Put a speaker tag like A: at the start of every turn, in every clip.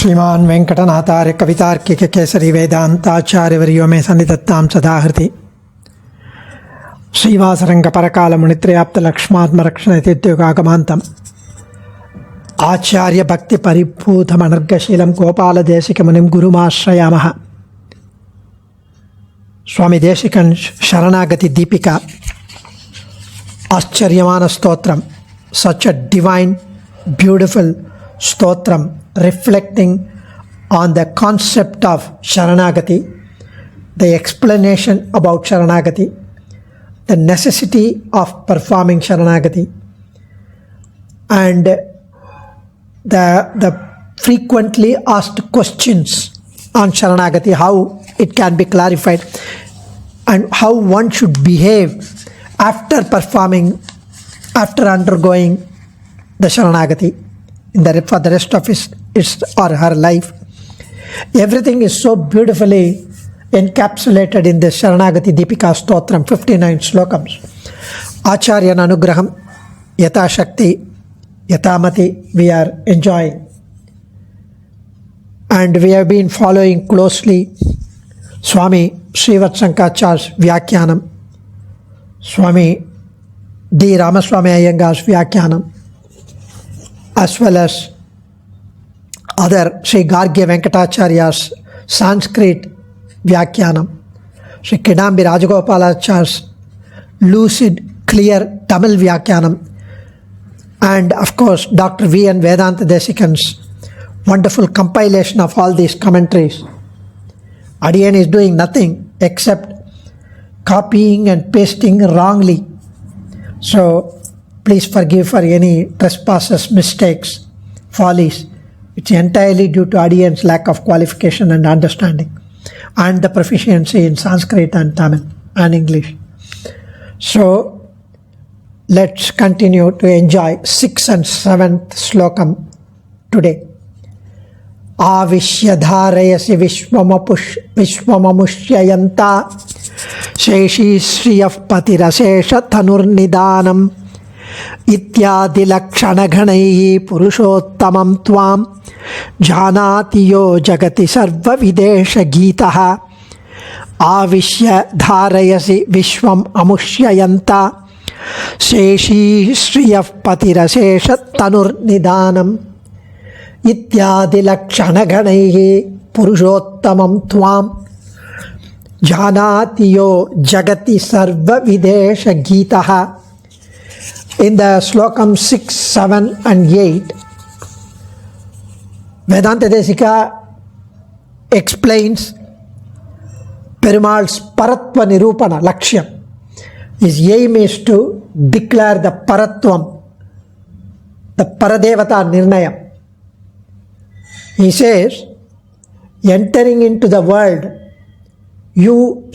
A: श्रीमान वेंकटनाथार्य कवितार्किक केसरी वेदांताचार्यवर्यो मे सन्निधत्तां सदाहृति श्रीवासरंग परकाल मुनित्रयाप्त लक्ष्मात्मरक्षणेत्युगागमान्तम् आचार्य भक्ति परिपूतमनर्गशीलं गोपाल देशिक मुनिं गुरुमाश्रयामः. स्वामी देशिकन्'स् शरणागति Deepika आश्चर्यमान stotram, such a divine, beautiful stotram reflecting on the concept of Sharanagati, the explanation about Sharanagati, the necessity of performing Sharanagati, and the frequently asked questions on Sharanagati, how it can be clarified, and how one should behave after undergoing the Sharanagati for the rest of his or her life. Everything is so beautifully encapsulated in this Sharanagati Deepika Stotram, 59 slokams. Acharyan Anugraham, Yata Shakti, Yatamati, we are enjoying. And we have been following closely Swami Srivatsankachar's Vyakyanam, Swami D. Ramaswamy Iyengar's Vyakyanam, as well as other Sri Gargya Venkatacharya's Sanskrit Vyakyanam, Sri Kidambi Rajagopalacharya's lucid, clear Tamil Vyakyanam, and of course Dr. V. N. Vedanta Desikan'S wonderful compilation of all these commentaries. Adiyan is doing nothing except copying and pasting wrongly. So please forgive for any trespasses, mistakes, follies. It's entirely due to Adiyan's lack of qualification and understanding, and the proficiency in Sanskrit and Tamil and English. So let's continue to enjoy 6th and 7th slokam today. Avishya dharayasi vishwamamushyayanta sheshi shriyaf patirasesha tanurnidanam ityadi lakshanaghanaihi purushottamam tvam janati yo jagati sarva videsha gitaha avishya dharayasi vishwam amushyayanta sheshi shriyaf patirasesha tanurnidanam ityadi lakshanaghanaihi purushottamam tvam janati yo jagati sarva videsha gitaha. In the slokam 6, 7 and 8, Vedanta Desika explains Perumal's Paratva Nirupana, Lakshyam. His aim is to declare the Paratvam, the Paradevata Nirnayam. He says, entering into the world, you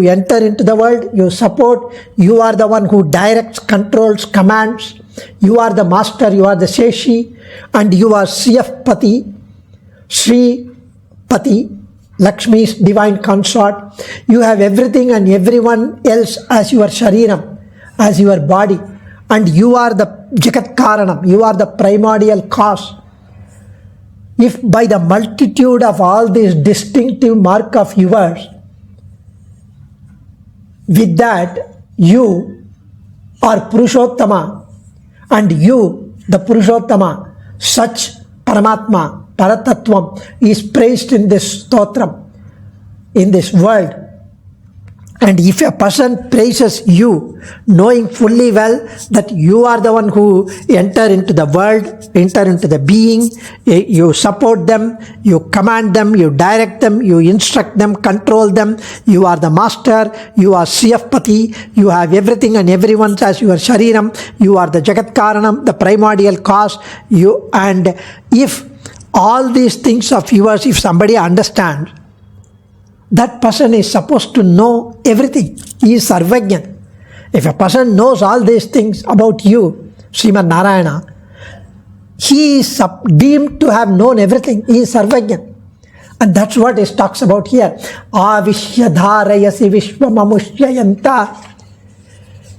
A: enter into the world, you support, you are the one who directs, controls, commands, you are the master, you are the Sheshi, and you are Sriyapati, Sri Pati, Lakshmi's divine consort. You have everything and everyone else as your Shariram, as your body, and you are the Jagat Karanam, you are the primordial cause. If by the multitude of all these distinctive mark of yours, with that you are Purushottama, and you, the Purushottama, such Paramatma, Paratattvam, is praised in this stotram, in this world. And if a person praises you, knowing fully well that you are the one who enter into the world, enter into the being, you support them, you command them, you direct them, you instruct them, control them, you are the master, you are Sriyapati, you have everything and everyone as your Shariram, you are the Jagat Karanam, the primordial cause, and if all these things of yours, if somebody understands, that person is supposed to know everything. He is Sarvajñan. If a person knows all these things about you, Srimad Narayana, he is deemed to have known everything. He is Sarvajñan. And that's what it talks about here. Avishya dharayasi vishwamamushyayanta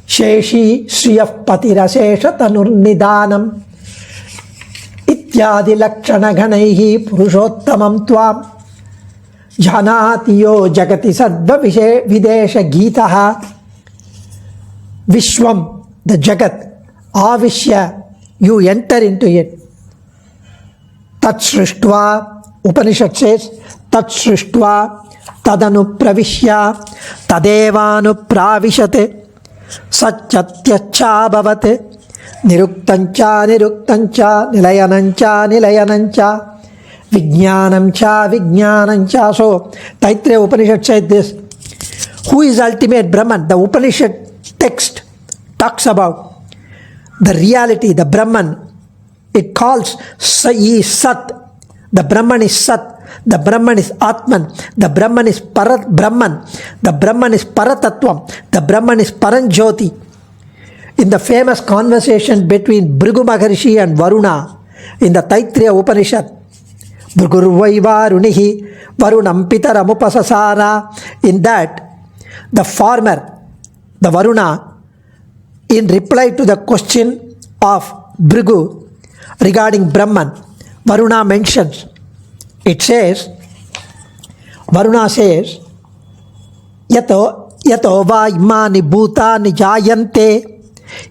A: sheshi sriyah patirasesha tanurnidanam इत्यादि लक्षणगणैः पुरुषोत्तमं त्वां जानाति यो जगति सर्वविदेशगीतः Vishwam, the Jagat, Avishya, you enter into it. Tat Srishtva, Upanishad says, Tat Srishtva, Tadanupravishya, Tadevanupravishate, Satyatyachcha bhavate, Niruktancha, Niruktancha, Nilayanancha, Nilayanancha, Vijnanamcha, Vijnanancha. So, Taittiriya Upanishad said this. Who is ultimate Brahman? The Upanishad text talks about the reality, the Brahman. It calls He is Sat. The Brahman is Sat. The Brahman is Atman. The Brahman is Parat Brahman. The Brahman is Paratattvam. The Brahman is Paranjyoti. In the famous conversation between Bhrigu Maharishi and Varuna in the Taittiriya Upanishad, Bhrigurvai Varunihi Varunam Pitaramupasasara, in that the farmer, the Varuna, in reply to the question of Bhrigu regarding Brahman, Varuna mentions, it says, Varuna says, Yato va imani bhutani jayante,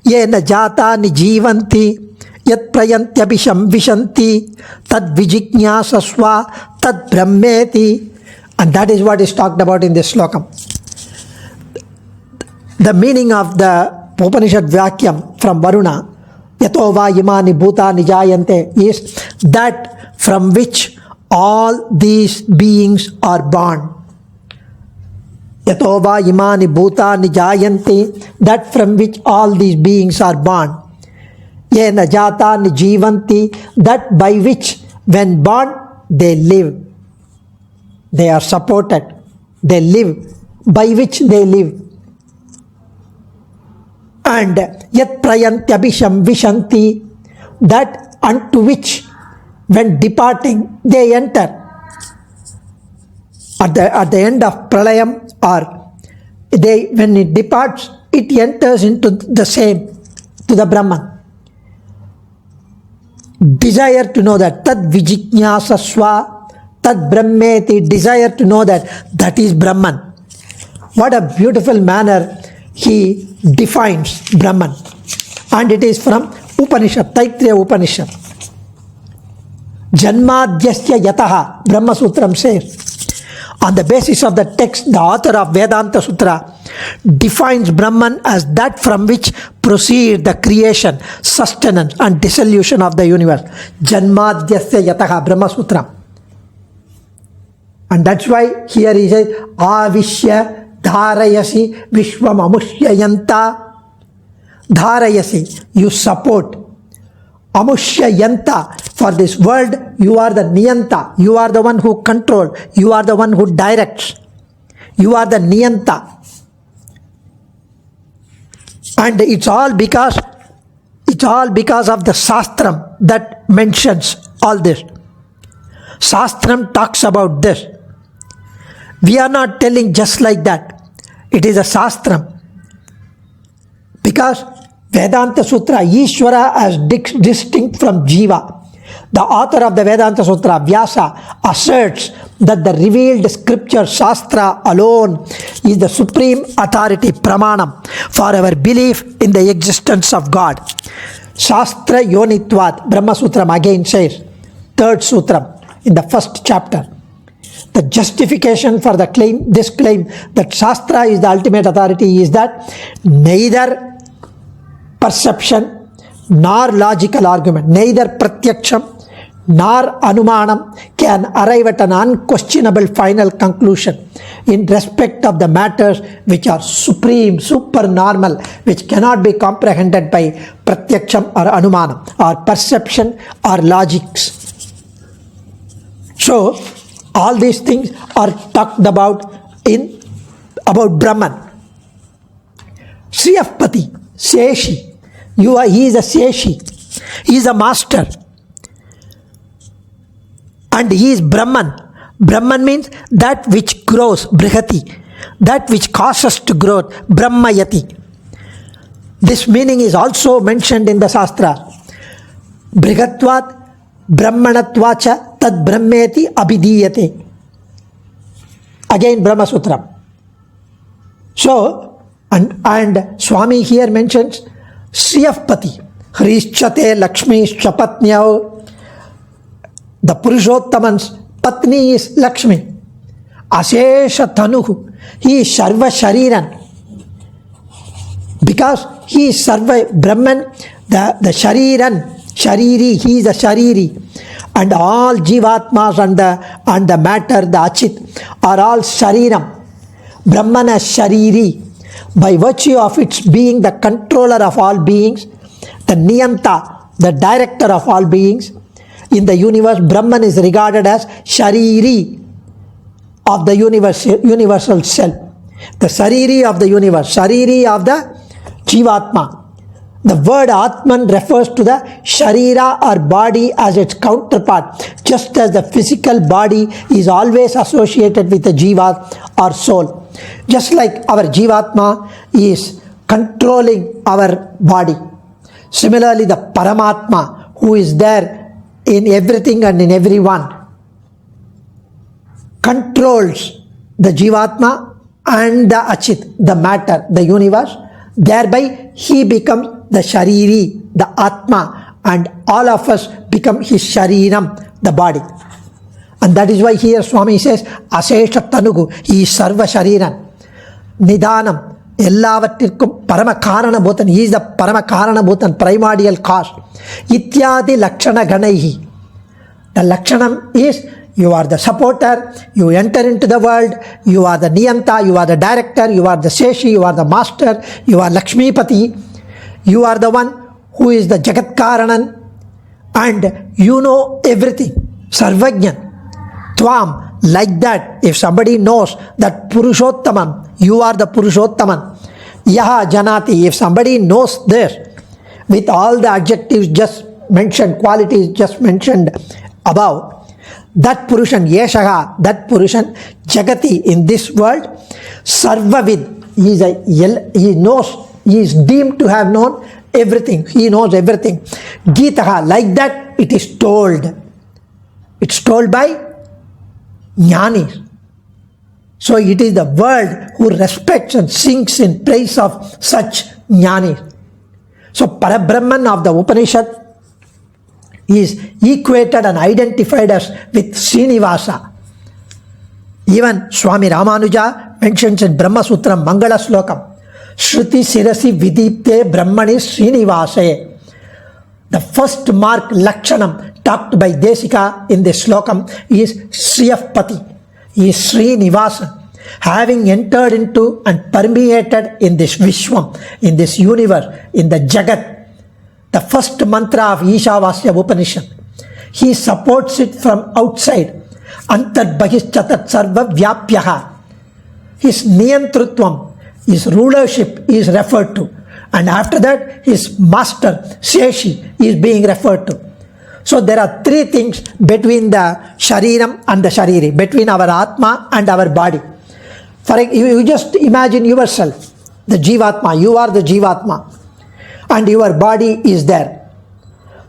A: yena jatani jivanti, yat prayantyabhisham vishanti, tad vijiknyasasva, tad brahmeti. And that is what is talked about in this sloka. The meaning of the Upanishad Vakyam from Varuna, Yato va imani bhutani jayante, is that from which all these beings are born. Yato va imani bhutani jayante, that from which all these beings are born. Yena jatani jivanti, that by which when born they live. They are supported. They live. By which they live. And yat prayantyabhisham vishanti, that unto which when departing they enter. At the end of pralayam, or when it departs, it enters into the same, to the Brahman. Desire to know that, tad vijiknyasasva, tad brahmeti, desire to know that is Brahman. What a beautiful manner he defines Brahman. And it is from Upanishad, Taittiriya Upanishad. Janmadhyasya yataha, Brahma Sutram says. On the basis of the text, the author of Vedanta Sutra defines Brahman as that from which proceed the creation, sustenance and dissolution of the universe. Janmadhyasya yataha, Brahma Sutra. And that's why here he says, Avishya dharayasi vishvam amushyayanta. Dharayasi, you support. Amushyayanta, for this world, you are the niyanta. You are the one who controls. You are the one who directs. You are the niyanta. And it's all because of the Shastram that mentions all this. Shastram talks about this. We are not telling just like that. It is a Shastram. Because Vedanta Sutra, Ishvara as distinct from Jiva. The author of the Vedanta Sutra, Vyasa, asserts that the revealed scripture, Shastra alone, is the supreme authority, Pramanam, for our belief in the existence of God. Shastra Yonitvat, Brahma Sutram again says, third Sutram, in the first chapter. The justification for this claim that Shastra is the ultimate authority is that neither perception nor logical argument, neither pratyaksham nor anumanam can arrive at an unquestionable final conclusion in respect of the matters which are supreme, supernormal, which cannot be comprehended by pratyaksham or anumanam, or perception or logics. So, all these things are talked about Brahman. Sriyapati, Seshi. He is a Seshi. He is a master. And he is Brahman. Brahman means that which grows, Brihati. That which causes to grow, Brahmayati. This meaning is also mentioned in the Shastra. Brihatvat Brahmanatvacha tad brahmeti abhidiyate. Again Brahma Sutra. So, and Swami here mentions Sriyapati, Hrishchate Lakshmi Shapatnyao. The Purushottaman's Patni is Lakshmi. Asesha Tanuhu. He is Sarva Shariran. Because he is Sarva Brahman, the Shariran, Shariri, he is the Shariri. And all Jivatmas and the matter, the Achit, are all Shariram. Brahmana Shariri. By virtue of its being the controller of all beings, the Niyanta, the director of all beings, in the universe, Brahman is regarded as Shariri of the universal self. The Shariri of the universe, Shariri of the Jivatma. The word Atman refers to the Sharira or body as its counterpart, just as the physical body is always associated with the Jiva or soul. Just like our Jivatma is controlling our body. Similarly, the Paramatma, who is there in everything and in everyone, controls the Jivatma and the Achit, the matter, the universe. Thereby, he becomes the Shariri, the Atma, and all of us become his Shariram, the body. And that is why here Swami says, Asesha Tanugu, he is Sarva Shariran. Nidanam, Ellavattirkum Paramakkarana Bhutan, he is the Paramakkarana Bhutan, primordial cause. Ityadi Lakshana Ganaihi. The Lakshanam is, you are the supporter, you enter into the world, you are the Niyanta, you are the director, you are the Seshi, you are the master, you are Lakshmipati, you are the one who is the Jagat Karanan, and you know everything. Sarvajnan. Tvam. Like that, if somebody knows that Purushottaman, you are the Purushottaman. Yaha Janati. If somebody knows this, with all the adjectives just mentioned, qualities just mentioned above, that Purushan, Yeshaha, that Purushan, Jagati, in this world, Sarvavid, he knows, he is deemed to have known everything, he knows everything. Gitaha, like that it is told. It's told by Jnanis. So it is the world who respects and sings in praise of such Jnanis. So Parabrahman of the Upanishad is equated and identified as with Srinivasa. Even Swami Ramanuja mentions in Brahma Sutra Mangala Slokam, Shruti Sirasi Vidipte Brahmani Srinivase. The first mark Lakshanam talked by Desika in this Slokam is Sriyapati. He is Srinivasa, having entered into and permeated in this Vishwam, in this universe, in the Jagat. The first mantra of Ishavasya Upanishad. He supports it from outside. Antad Bahishchatat Sarva Vyapyaha. His Niyantrutvam, his rulership is referred to. And after that, his master, Seshi, is being referred to. So there are three things between the Shariram and the Shariri, between our Atma and our body. For you just imagine yourself, the Jivatma, you are the Jivatma, and your body is there.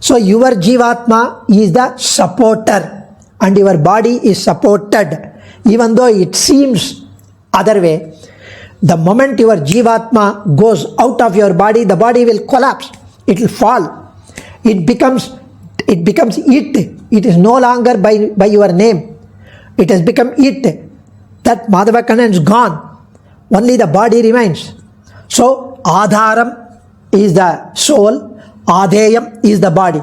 A: So your Jivatma is the supporter, and your body is supported. Even though it seems other way, the moment your Jivatma goes out of your body, the body will collapse. It will fall. It becomes it. It is no longer by your name. It has become it. That Madhavakkannan is gone. Only the body remains. So Adharam is the soul. Adheyam is the body.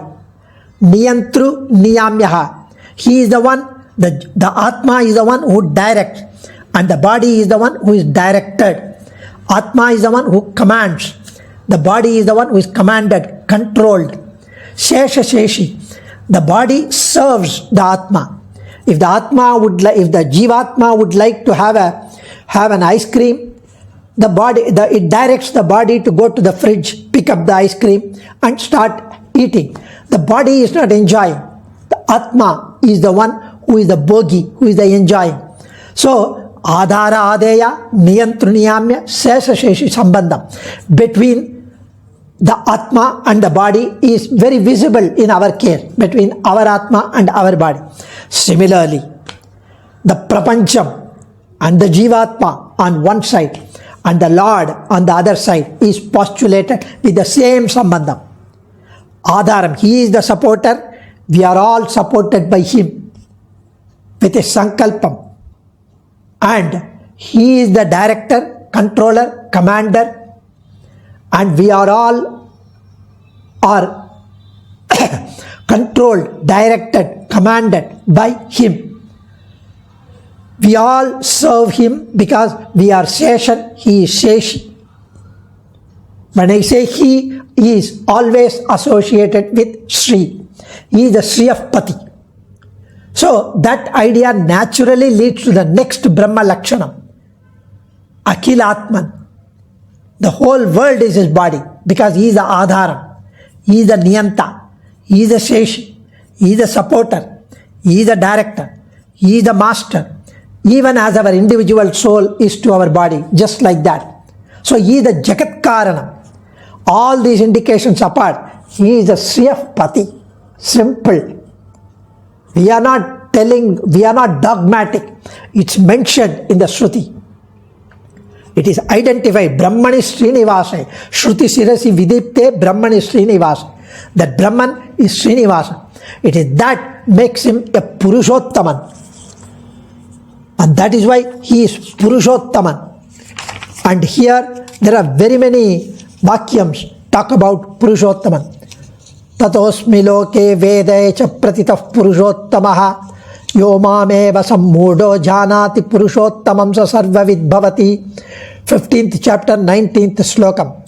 A: Niyantru Niyamyaha. He is the one, the Atma is the one who directs. And the body is the one who is directed. Atma is the one who commands. The body is the one who is commanded, controlled. Shesha Sheshi. The body serves the Atma. If the Atma would if the Jivatma would like to have an ice cream, the body, it directs the body to go to the fridge, pick up the ice cream and start eating. The body is not enjoying. The Atma is the one who is the bogi, who is the enjoying. So, Adhara Adeya Niyantru Niyamya Sesa Sheshi Sambandham. Between the Atma and the body is very visible in our case, between our Atma and our body. Similarly, the Prapancham and the Jivatma on one side and the Lord on the other side is postulated with the same Sambandham. Adharam, he is the supporter, we are all supported by him with a Sankalpam. And he is the director, controller, commander, and we are all controlled, directed, commanded by him. We all serve him because we are Seshan, he is Sheshi. When I say he is always associated with Sri. He is the Sri of Pati. So that idea naturally leads to the next Brahma Lakshanam. Akhil Atman. The whole world is his body because he is the Adharam, he is the Niyanta, he is the Sheshi, he is the supporter, he is the director, he is the master, even as our individual soul is to our body, just like that. So he is the Jagat Karanam. All these indications apart, he is the Sri of Pati. Simple. We are not dogmatic. It's mentioned in the Shruti. It is identified, Brahmani Srinivasa, Shruti Sirasi Vidipte Brahmani Srinivasa. That Brahman is Srinivasa. It is that makes him a Purushottaman. And that is why he is Purushottaman. And here there are very many Vakyams talk about Purushottaman. Tatosmi loke vede cha pratitah Purushottamaha yo mameva sammudo janati Purushottamam sa sarvavid bhavati. 15th chapter, 19th slokam.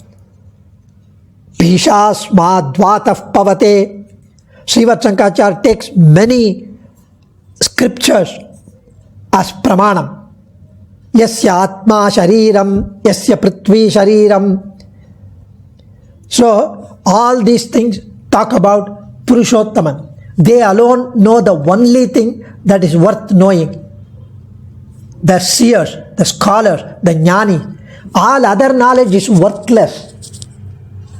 A: Bhishasmadvatah pavate. Srivat Shankacharya takes many scriptures as pramanam. Yasya atma shariram, yasya prithvi shariram. So all these things talk about Purushottaman. They alone know the only thing that is worth knowing. The seers, the scholars, the jnani, all other knowledge is worthless.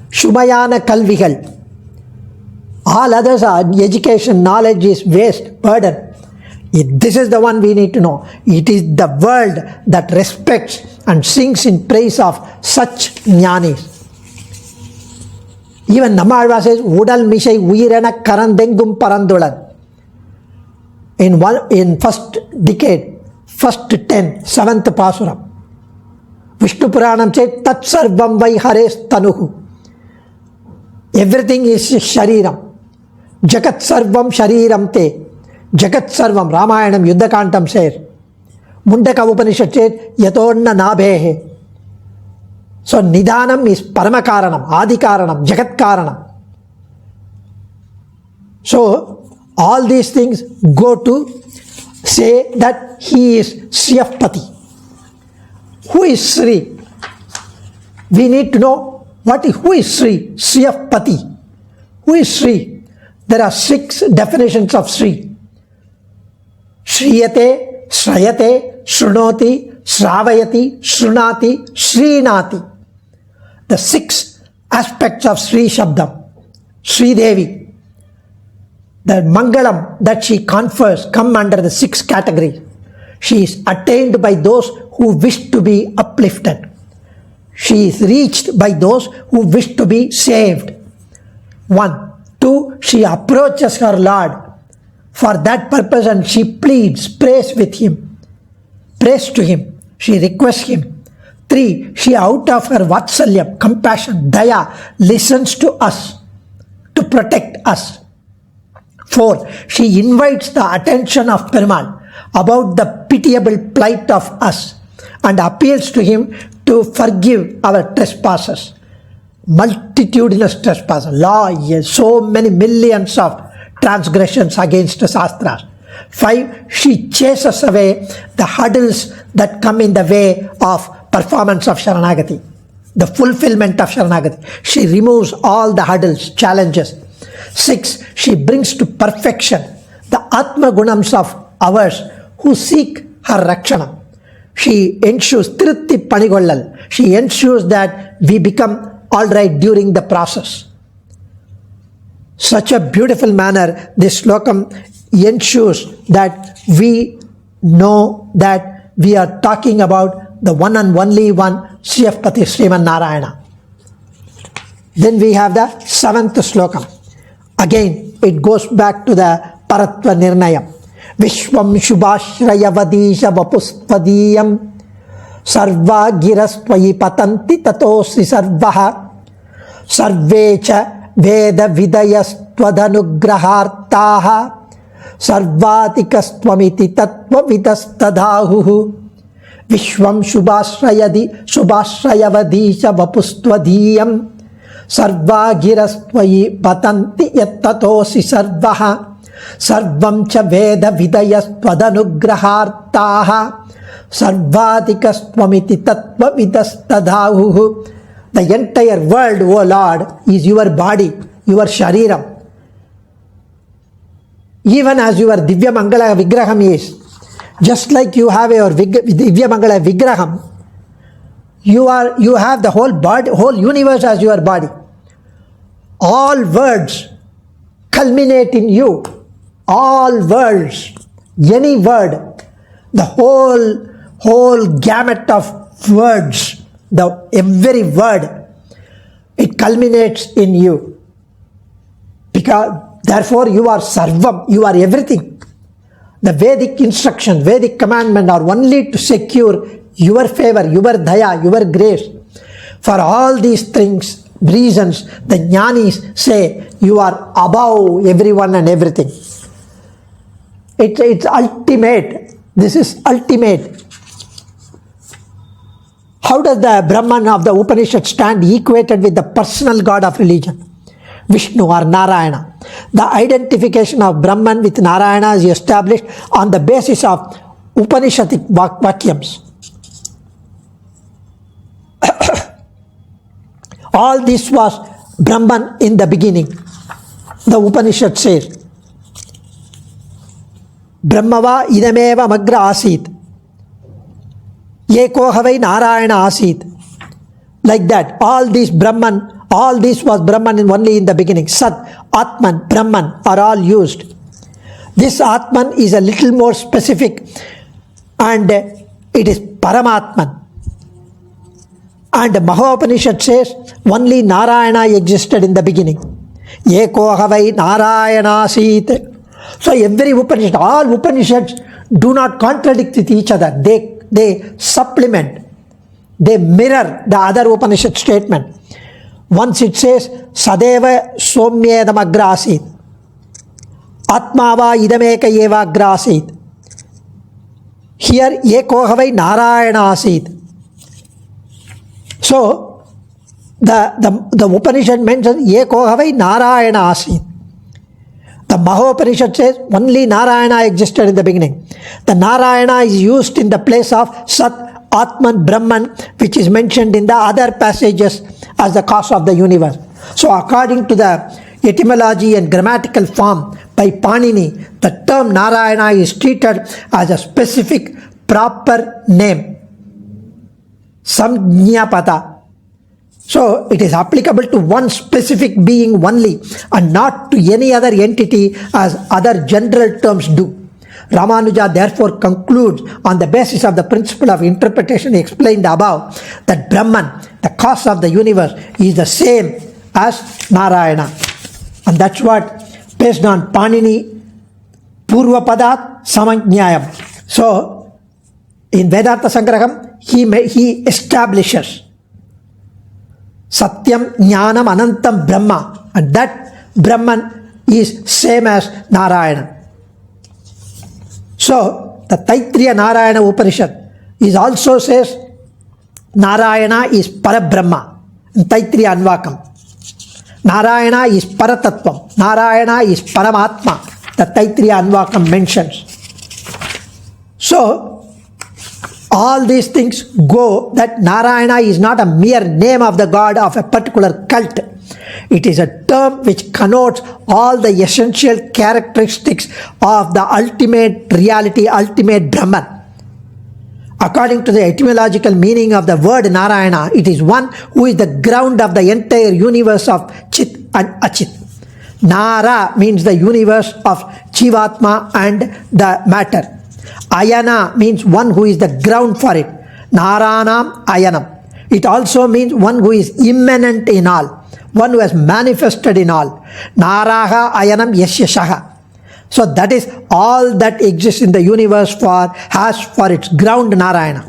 A: Shumayana Kalvigal. All others are education, knowledge is waste, burden. This is the one we need to know. It is the world that respects and sings in praise of such jnanis. Even Nammalva says, Udal Mishai Uirana Karandengum Parandulan. In first decade, first 10, 7th Pasuram. Vishnu Puranam said, Tat Sarvam Vai Hares Tanuhu. Everything is Shariram. Jagat Sarvam Shariram Te. Jagat Sarvam, Ramayanam Yuddhakantam says. Mundaka Upanishad says, Yatonna Nabhehe. So Nidhanam is Paramakaranam, Adikaranam, Jagat Karanam. So all these things go to say that he is Sri of Pati. Who is Sri? We need to know who is Sri? Sri of Pati. Who is Sri? There are 6 definitions of Sri. Shriyate, Shrayate, Shrunoti, Shravayati, Shrunati, Srinati. The 6 aspects of Sri Shabdam. Sri Devi. The Mangalam that she confers come under the 6 categories. She is attained by those who wish to be uplifted. She is reached by those who wish to be saved. 1. 2. She approaches her Lord for that purpose and she pleads, prays with him. Prays to him. She requests him. 3. She out of her Vatsalyam, compassion, daya, listens to us to protect us. 4. She invites the attention of Perumal about the pitiable plight of us and appeals to him to forgive our trespasses. Multitudinous trespasses. Law, yes, so many millions of transgressions against the Shastras. 5. She chases away the hurdles that come in the way of performance of Sharanagati, the fulfillment of Sharanagati. She removes all the hurdles, challenges. 6. She brings to perfection the Atma Gunams of ours who seek her Rakshanam. She ensures Tritti Panigollal. She ensures that we become all right during the process. Such a beautiful manner, this slokam ensures that we know that we are talking about the one and only one, Sriyapati Sriman Narayana. Then we have the 7th slokam. Again, it goes back to the Paratva Nirnaya. Vishwam Shubhashraya Vadisha Vapustvadiyam Sarva Girasvayi Patanti Tatosri Sarvaha Sarvecha Veda Vidayastvadanugrahartaha Sarvatikastvamiti Tattva Vidastadhahu Vishwam Shubhashraya Vadisha Vapustvadiyam Sarva Girasvayi Patanti Yattatosi Sarvaha Sarvam cha Veda Vidayastvadanugrahartaha Sarvatikastvamiti Tattva Vidastadhahu. The entire world, O Lord, is your body, your shariram. Even as your Divya Mangala Vigraham is, just like you have your Divya Mangala Vigraham, you have the whole body, whole universe as your body. All words culminate in you. All words, any word, the whole gamut of words, every word, it culminates in you. Because therefore you are sarvam, you are everything. The Vedic instruction, Vedic commandment are only to secure your favor, your daya, your grace. For all these things, reasons, the jnanis say you are above everyone and everything. It's ultimate. This is ultimate. How does the Brahman of the Upanishad stand equated with the personal god of religion, Vishnu or Narayana? The identification of Brahman with Narayana is established on the basis of Upanishadic vakyams. All this was Brahman in the beginning. The Upanishad says, Brahmava idameva magra asit. Eko havai Narayana asit. Like that. All this was Brahman only in the beginning. Sat, Atman, Brahman are all used. This Atman is a little more specific and it is Paramatman. And Mahopanishad says only Narayana existed in the beginning. Eko havai Narayana asit. So every Upanishad, all Upanishads do not contradict with each other. They supplement, they mirror the other Upanishad statement. Once it says, Sadeva Somyedam agrasit, Atmava idameka eva agrasit. Here, Eko havai Narayana asit. So, the Upanishad mentions Eko havai Narayana asit. The Mahopanishad says only Narayana existed in the beginning. The Narayana is used in the place of Sat, Atman, Brahman, which is mentioned in the other passages as the cause of the universe. So according to the etymology and grammatical form by Panini, the term Narayana is treated as a specific proper name, Samjnapada. So it is applicable to one specific being only and not to any other entity as other general terms do. Ramanuja therefore concludes on the basis of the principle of interpretation explained above that Brahman, the cause of the universe, is the same as Narayana. And that's what, based on Panini, Purvapadat Samajñayam. So in Vedanta Sangraham, he establishes Satyam Jnanam Anantam Brahma, and that Brahman is same as Narayana. So the Taittiriya Narayana Upanishad is also says Narayana is Parabrahma in Taittiriya Anvakam. Narayana is Paratattvam. Narayana is Paramatma. The Taittiriya Anvakam mentions. So all these things go that Narayana is not a mere name of the god of a particular cult. It is a term which connotes all the essential characteristics of the ultimate reality, ultimate Brahman. According to the etymological meaning of the word Narayana, it is one who is the ground of the entire universe of Chit and Achit. Nara means the universe of Jivatma and the matter. Ayana means one who is the ground for it. Naranam Ayanam. It also means one who is immanent in all, one who has manifested in all. Naraha Ayanam Yasyashaha. So that is all that exists in the universe has for its ground Narayana.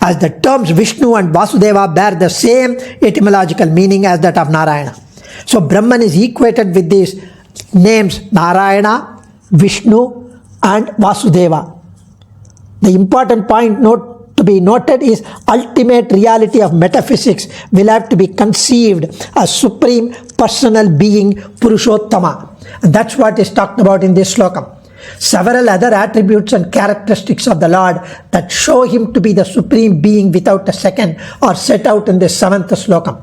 A: As the terms Vishnu and Vasudeva bear the same etymological meaning as that of Narayana. So Brahman is equated with these names Narayana, Vishnu and Vasudeva. The important point to be noted is ultimate reality of metaphysics will have to be conceived as supreme personal being Purushottama. And that's what is talked about in this sloka. Several other attributes and characteristics of the Lord that show him to be the supreme being without a second are set out in this 7th sloka.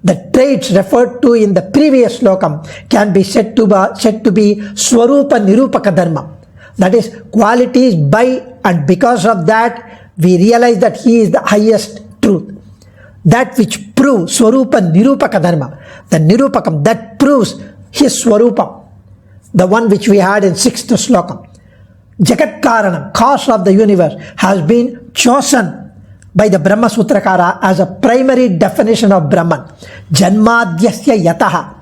A: The traits referred to in the previous slokam can be said to be Swarupa Nirupaka Dharma. That is, qualities by and because of that we realize that he is the highest truth. That which proves Swarupa Nirupaka Dharma, the Nirupakam, that proves his Swarupa, the one which we had in 6th slokam. Jagat Karanam, cause of the universe, has been chosen by the Brahma Sutrakara as a primary definition of Brahman. Janmadhyasya Yataha.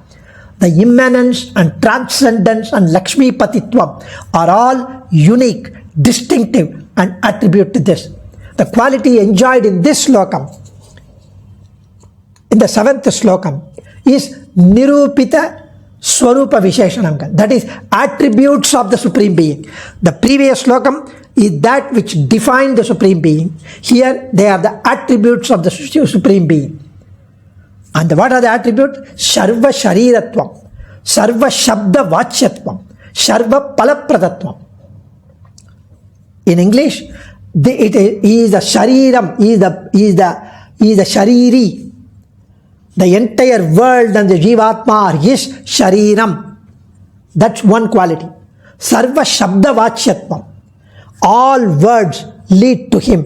A: The immanence and transcendence and Lakshmi Patitvam are all unique, distinctive and attribute to this. The quality enjoyed in this slokam, in the 7th slokam, is Nirupita Swarupa Visheshanam. That is, attributes of the Supreme Being. The previous slokam is that which defined the Supreme Being. Here they are the attributes of the Supreme Being. And what are the attributes? Sarva Shariratvam, Sarva Shabda Vachyatvam, Sarva Palapradatvam. In English, he is the Shariram, he is the Shariri. The entire world and the Jivatma are his Shariram. That's one quality. Sarva Shabda Vachyatvam. All words lead to him.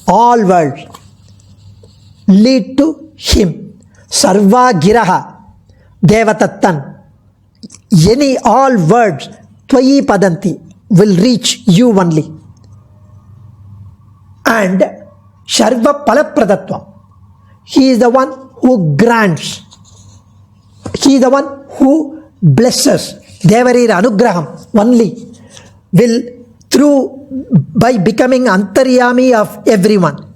A: All words lead to him. Sarva Giraha Devatattan. All words Tvayi Padanti will reach you only. And Sharva Palapradatvam. He is the one who grants. He is the one who blesses. Devarir Anugraham only will by becoming Antaryami of everyone,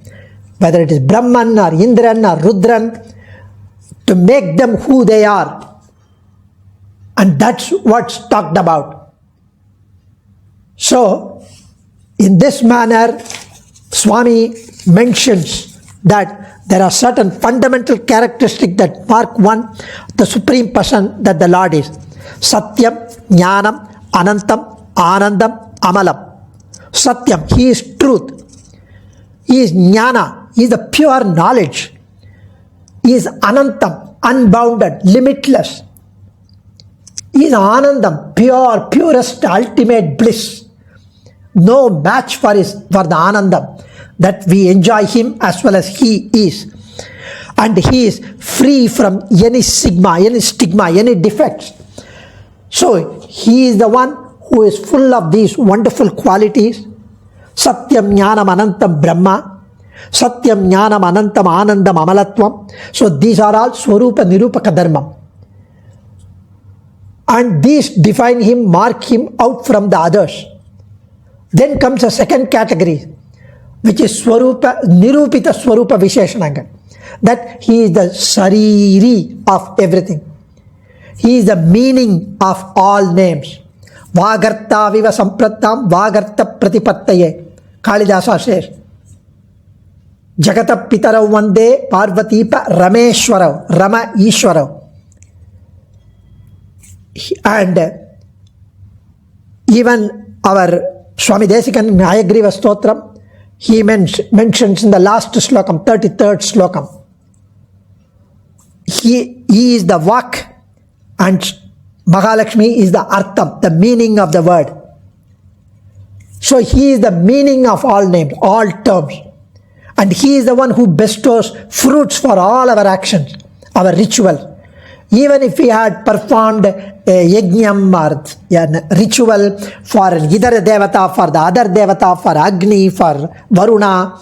A: whether it is Brahman or Indran or Rudran, to make them who they are. And that's what's talked about. So, in this manner, Swami mentions that there are certain fundamental characteristics that mark one, the Supreme Person that the Lord is. Satyam, Jnanam, Anantam, Anandam, Amalam. Satyam, he is truth. He is Jnana, he is the pure knowledge. He is Anantam, unbounded, limitless. He is Anandam, purest, ultimate bliss. No match for the Anandam that we enjoy him as well as he is. And he is free from any stigma, any defects. So he is the one who is full of these wonderful qualities. Satyam Jnanam Anantam Brahma, Satyam Jnanam Anantam Anandam Amalatvam. So these are all Swarupa Nirupaka Dharma. And these define him, mark him out from the others. Then comes a second category, which is Swarupa, Nirupita Swarupa Visheshananga. That he is the Sariri of everything. He is the meaning of all names. Vagarta viva samprattam vagarta pratipattaye. Kalidasa says. Jagata pitarav vande parvatipa rameshwarav, Rama Ishwarav. And even our Swami Desikan Hayagriva Stotram, he mentions in the last slokam, 33rd slokam, he is the Vak and Mahalakshmi is the Artham, the meaning of the word. So he is the meaning of all names, all terms. And he is the one who bestows fruits for all our actions, our rituals. Even if we had performed a yajnam or a ritual for either devata, for the other devata, for Agni, for Varuna,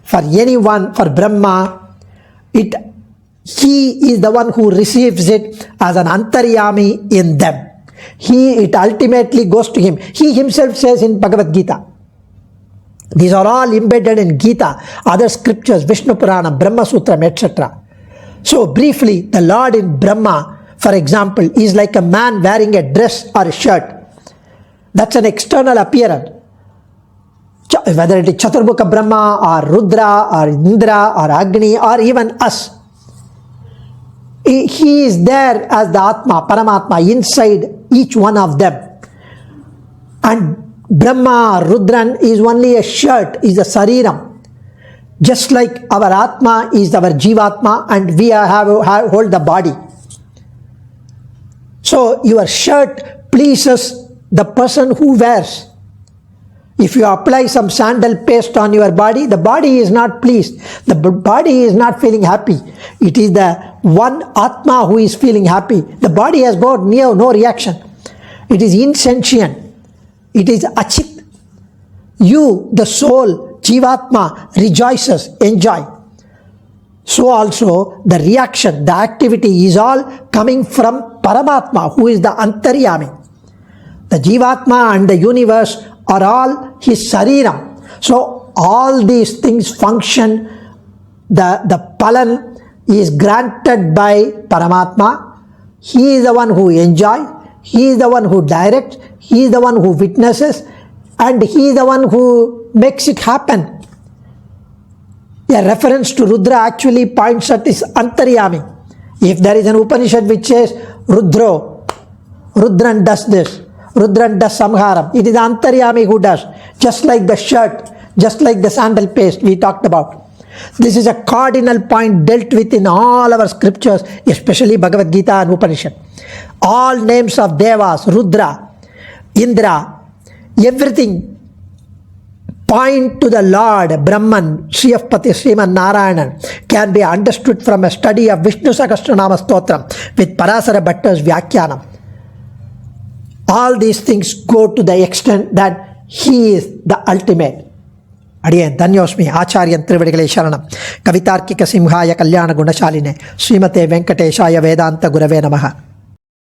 A: for anyone, for Brahma, he is the one who receives it as an antaryami in them. It ultimately goes to him. He himself says in Bhagavad Gita. These are all embedded in Gita, other scriptures, Vishnu Purana, Brahma Sutram, etc. So briefly, the Lord in Brahma, for example, is like a man wearing a dress or a shirt. That's an external appearance. Whether it is Chaturbhuka Brahma or Rudra or Indra or Agni or even us. He is there as the Atma, Paramatma, inside each one of them. And Brahma or Rudran is only a shirt, is a Sariram. Just like our Atma is our Jivatma and we hold the body. So your shirt pleases the person who wears. If you apply some sandal paste on your body, the body is not pleased. The body is not feeling happy. It is the one Atma who is feeling happy. The body has got no reaction. It is insentient. It is achit. You, the soul, Jivatma, rejoices, enjoy. So also the reaction, the activity is all coming from Paramatma, who is the Antaryami. The Jivatma and the universe are all his Sariram. So all these things function, the Palan is granted by Paramatma. He is the one who enjoys, he is the one who directs, he is the one who witnesses, and he is the one who makes it happen. A reference to Rudra actually points at his Antaryami. If there is an Upanishad which says Rudran does this, Rudran does Samharam, it is Antaryami who does, just like the shirt, just like the sandal paste we talked about. This is a cardinal point dealt with in all our scriptures, especially Bhagavad Gita and Upanishad. All names of Devas, Rudra, Indra, everything point to the Lord, Brahman, Sriyapati, Sriman Narayanan, can be understood from a study of Vishnu Sahasranama Stotram with Parasara Bhatta's Vyakyanam. All these things go to the extent that he is the ultimate. Adiyan Dhanyosmi Acharyan Trivadigalai Sharanam Kavitarkika Simhaya Kalyana Gunashaline Srimate Venkateshaya Vedanta Gurave Namaha.